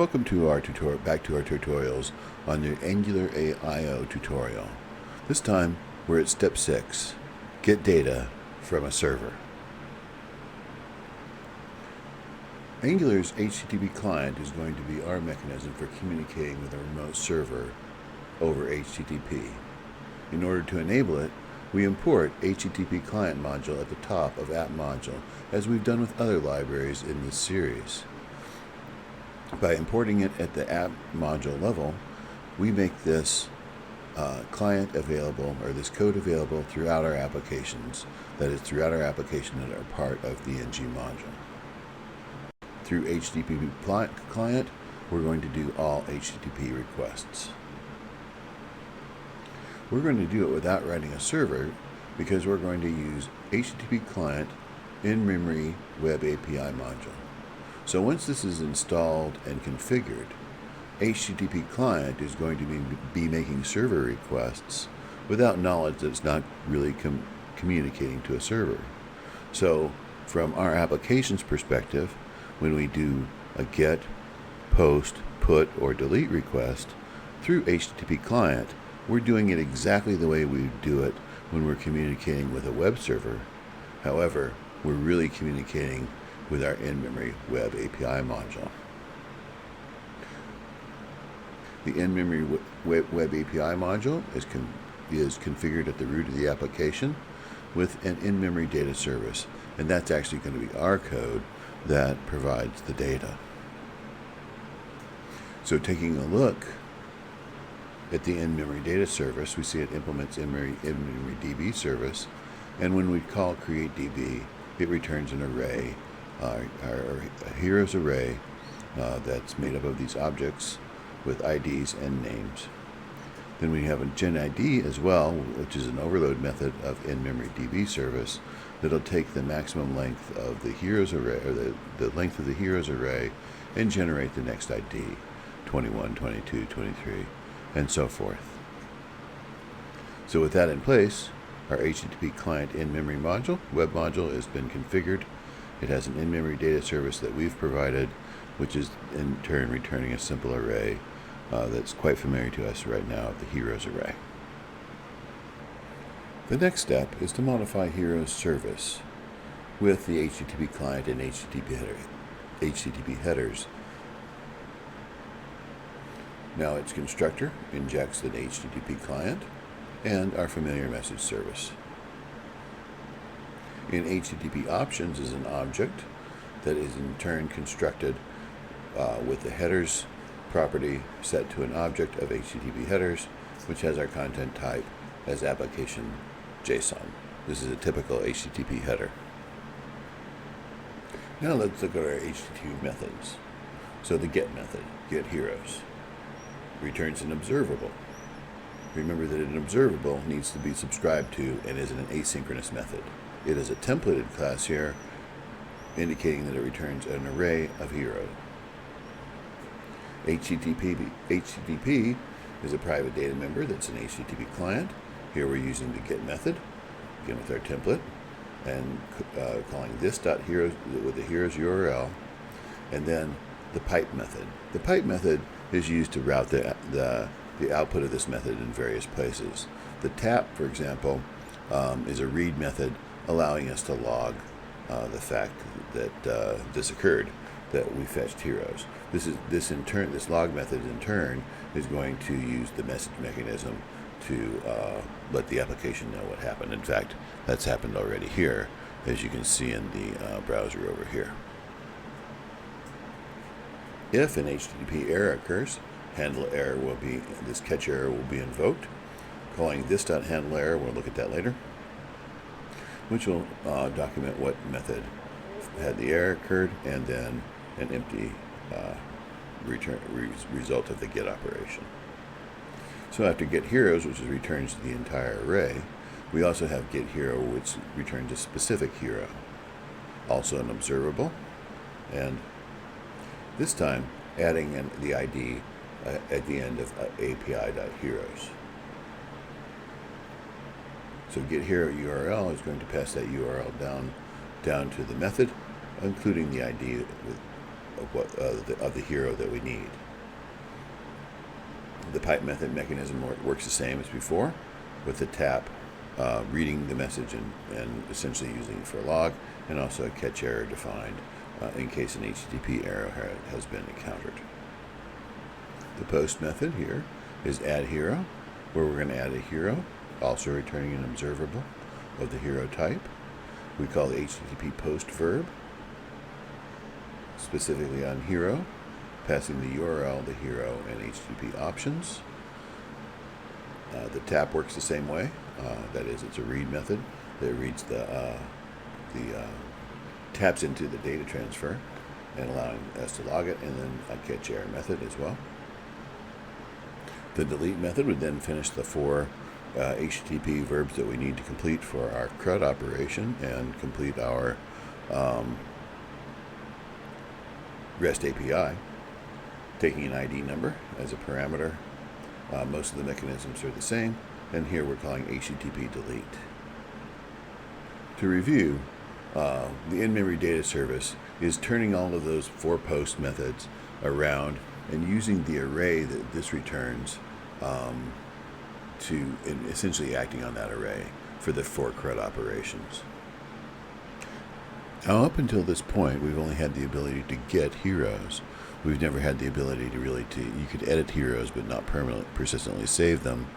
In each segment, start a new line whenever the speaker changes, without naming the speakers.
Welcome to our back to our tutorials on the Angular AIO tutorial. This time we're at step 6, get data from a server. Angular's HTTP client is going to be our mechanism for communicating with a remote server over HTTP. In order to enable it, we import HTTP client module at the top of app module, as we've done with other libraries in this series. By importing it at the app module level, we make this client available, or this code available throughout our applications. That is, throughout our application that are part of the ng module. Through HTTP client, we're going to do all HTTP requests. We're going to do it without writing a server because we're going to use HTTP client in-memory web API module. So once this is installed and configured, HTTP client is going to be making server requests without knowledge that it's not really communicating to a server. So from our application's perspective, when we do a get, post, put, or delete request through HTTP client, we're doing it exactly the way we do it when we're communicating with a web server. However, we're really communicating with our in-memory web API module. The in-memory web API module is configured at the root of the application with an in-memory data service, and that's actually going to be our code that provides the data. So taking a look at the in-memory data service, we see it implements in-memory DB service, and when we call create DB, it returns an array, a heroes array that's made up of these objects with IDs and names. Then we have a genID as well, which is an overload method of in-memory DB service that'll take the maximum length of the heroes array, or the length of the heroes array, and generate the next ID, 21, 22, 23, and so forth. So with that in place, our HTTP client in-memory module, web module, has been configured. It has an in-memory data service that we've provided, which is in turn returning a simple array that's quite familiar to us right now, the heroes array. The next step is to modify heroes service with the HTTP client and HTTP headers. Now its constructor injects an HTTP client and our familiar message service. In HTTP options is an object that is in turn constructed with the headers property set to an object of HTTP headers, which has our content type as application JSON. This is a typical HTTP header. Now let's look at our HTTP methods. So the get method, get heroes, returns an observable. Remember that an observable needs to be subscribed to and is an asynchronous method. It is a templated class here, indicating that it returns an array of heroes. HTTP is a private data member that's an HTTP client. Here we're using the get method, again with our template, and calling this.heroes with the heroes URL, and then the pipe method. The pipe method is used to route the output of this method in various places. The tap, for example, is a read method allowing us to log the fact that this occurred, that we fetched heroes. This log method in turn is going to use the message mechanism to let the application know what happened. In fact, that's happened already here, as you can see in the browser over here. If an HTTP error occurs, this catch error will be invoked. Calling this.handleError, we'll look at that later, which will document what method had the error occurred, and then an empty result of the get operation. So after get heroes, which returns the entire array, we also have get hero, which returns a specific hero, also an observable, and this time adding the ID at the end of API.heroes. So get hero URL is going to pass that URL down to the method, including the ID of the hero that we need. The pipe method mechanism works the same as before, with the tap reading the message and essentially using it for a log, and also a catch error defined in case an HTTP error has been encountered. The post method here is add hero, where we're going to add a hero, also returning an observable of the hero type. We call the HTTP post verb, specifically on hero, passing the URL, the hero, and HTTP options. The tap works the same way. That is, it's a read method that reads taps into the data transfer and allowing us to log it, and then a catch error method as well. The delete method would then finish the 4 HTTP verbs that we need to complete for our CRUD operation and complete our REST API, taking an ID number as a parameter. Most of the mechanisms are the same, and here we're calling HTTP delete. To review, the in-memory data service is turning all of those 4 post methods around and using the array that this returns and essentially acting on that array for the 4 CRUD operations. Now, up until this point, we've only had the ability to get heroes. We've never had the ability you could edit heroes but not persistently save them.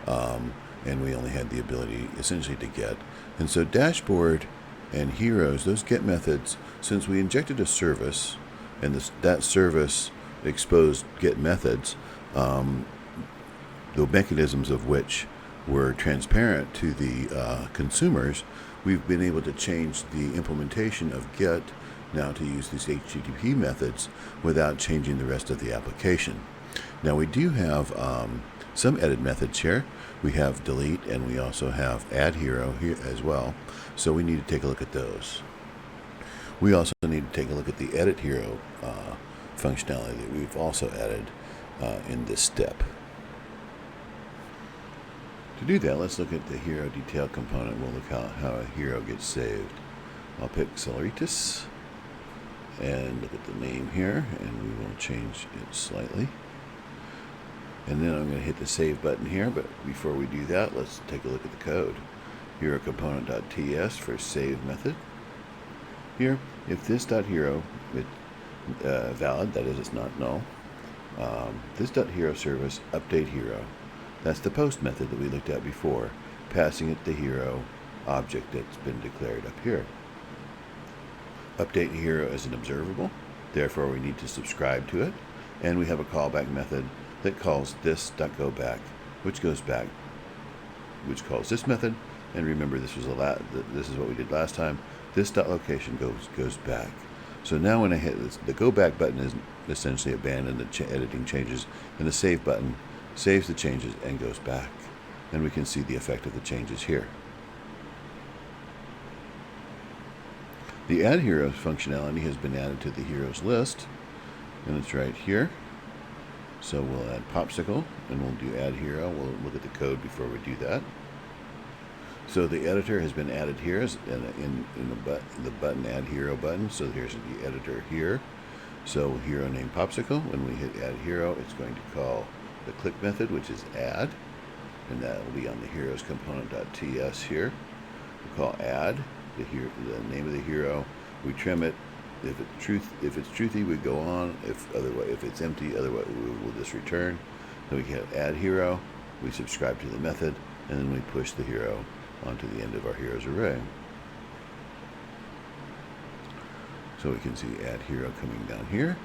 And we only had the ability essentially to get. And so dashboard and heroes, those get methods, since we injected a service and that service exposed get methods, the mechanisms of which were transparent to the consumers, we've been able to change the implementation of get now to use these HTTP methods without changing the rest of the application. Now we do have some edit methods here. We have delete, and we also have add hero here as well. So we need to take a look at those. We also need to take a look at the edit hero functionality that we've also added in this step. To do that, let's look at the hero detail component. We'll look how a hero gets saved. I'll pick Celeritas and look at the name here, and we will change it slightly. And then I'm going to hit the save button here, but before we do that, let's take a look at the code. Hero component.ts for save method. Here, if this .hero is valid, that is, it's not null, this .hero service update hero. That's the post method that we looked at before, passing it the hero object that's been declared up here. Update hero is an observable, therefore we need to subscribe to it, and we have a callback method that calls this.goBack, which calls this method. And remember, this is what we did last time. This.location goes back. So now when I hit this, the go back button is essentially abandoned the editing changes, and the save button saves the changes and goes back. And we can see the effect of the changes here. The add heroes functionality has been added to the heroes list, and it's right here. So we'll add Popsicle, and we'll do add hero. We'll look at the code before we do that. So the editor has been added here in the button add hero button. So here's the editor here. So hero name Popsicle. When we hit add hero, it's going to call the click method, which is add, and that will be on the heroes component.ts here. We'll call add the name of the hero. We trim it. If it's truthy, we go on. If it's empty, otherwise we'll just return. Then we hit add hero. We subscribe to the method, and then we push the hero onto the end of our heroes array. So we can see add hero coming down here,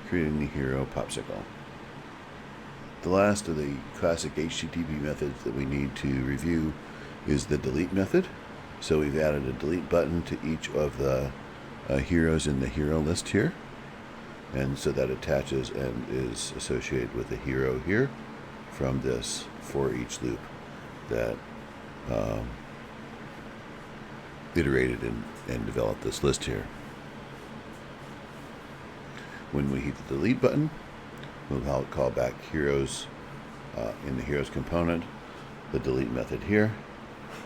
creating the hero Popsicle. The last of the classic HTTP methods that we need to review is the delete method. So we've added a delete button to each of the heroes in the hero list here, and so that attaches and is associated with the hero here from this for each loop that iterated and developed this list here. When we hit the delete button, we'll call back heroes in the heroes component, the delete method here,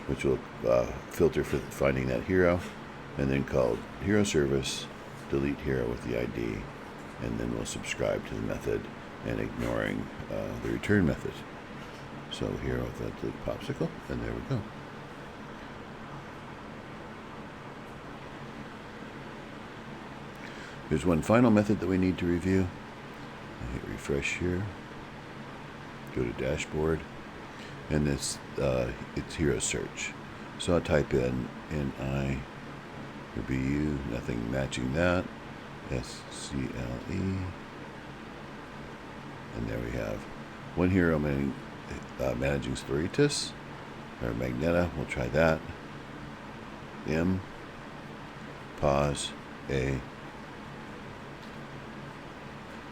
which will filter for finding that hero, and then call hero service delete hero with the ID and then we'll subscribe to the method and ignoring the return method. So here I'll put the popsicle, and there we go. There's one final method that we need to review. I hit refresh here. Go to dashboard, and it's hero search. So I'll type in NI or BU, nothing matching that. SCLE, and there we have one hero managing Spluritus or Magneta. We'll try that. M, pause, A.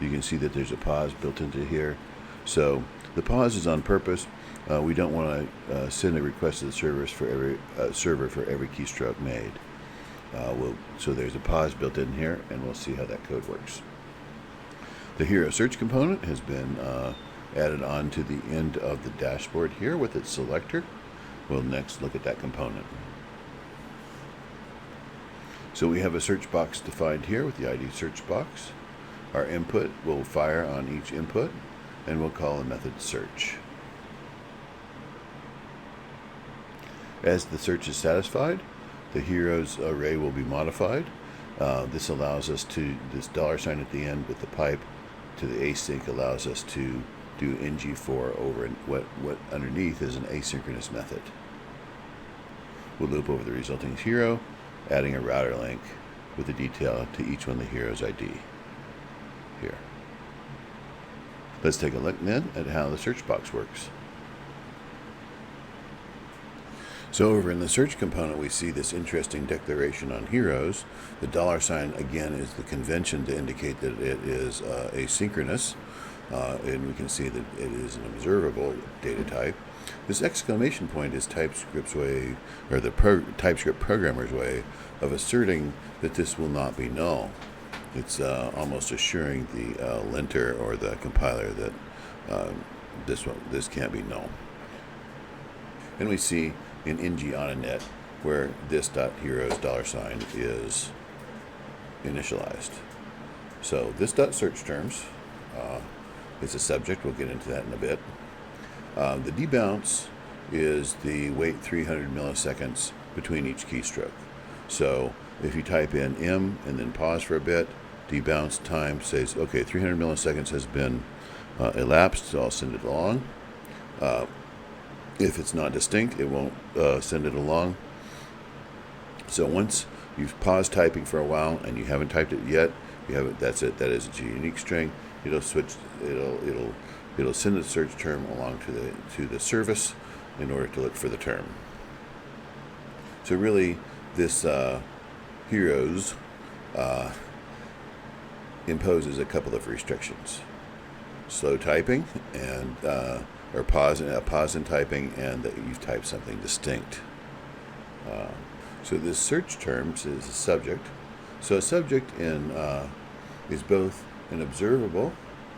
You can see that there's a pause built into here. So the pause is on purpose. We don't want to send a request to the server for every keystroke made. So there's a pause built in here, and we'll see how that code works. The hero search component has been added on to the end of the dashboard here with its selector. We'll next look at that component. So we have a search box defined here with the ID search box. Our input will fire on each input, and we'll call the method search. As the search is satisfied, the heroes array will be modified. This allows us to, this $ at the end with the pipe to the async allows us to do ng4 over what underneath is an asynchronous method. We'll loop over the resulting hero, adding a router link with the detail to each one of the heroes' ID. Here. Let's take a look then at how the search box works. So over in the search component, we see this interesting declaration on heroes. The $ again is the convention to indicate that it is asynchronous, and we can see that it is an observable data type. This exclamation point is TypeScript's way, or the TypeScript programmer's way of asserting that this will not be null. It's almost assuring the linter or the compiler that this can't be null. And we see in ng on a net where this .heroes $ is initialized. So this .search terms is a subject. We'll get into that in a bit. The debounce is the wait 300 milliseconds between each keystroke. So if you type in M and then pause for a bit, debounce time says, okay, 300 milliseconds has been elapsed, so I'll send it along. If it's not distinct, it won't send it along. So once you've paused typing for a while and you haven't typed it yet, that's it. That is a unique string. It'll switch. It'll send the search term along to the service in order to look for the term. So really, this heroes imposes a couple of restrictions: slow typing and or pause in typing, and that you've typed something distinct. So this search terms is a subject. So a subject is both an observable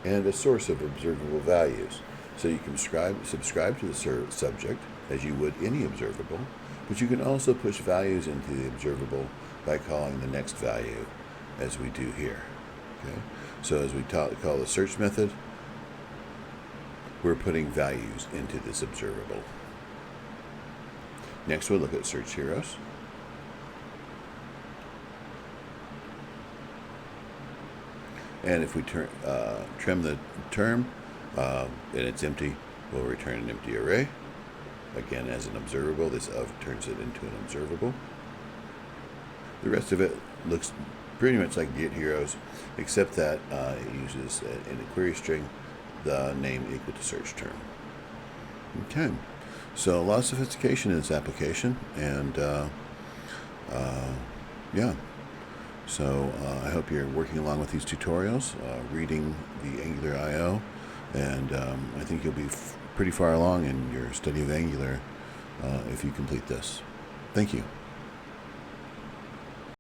and a source of observable values. So you can subscribe to the subject as you would any observable, but you can also push values into the observable by calling the next value, as we do here. Okay? So as we call the search method, we're putting values into this observable. Next, we'll look at search heroes. And if we trim the term and it's empty, we'll return an empty array. Again, as an observable, this of turns it into an observable. The rest of it looks pretty much like get heroes, except that it uses in a query string the name equal to search term. Okay, so a lot of sophistication in this application, and yeah. So I hope you're working along with these tutorials, reading the Angular I/O, and I think you'll be pretty far along in your study of Angular if you complete this. Thank you.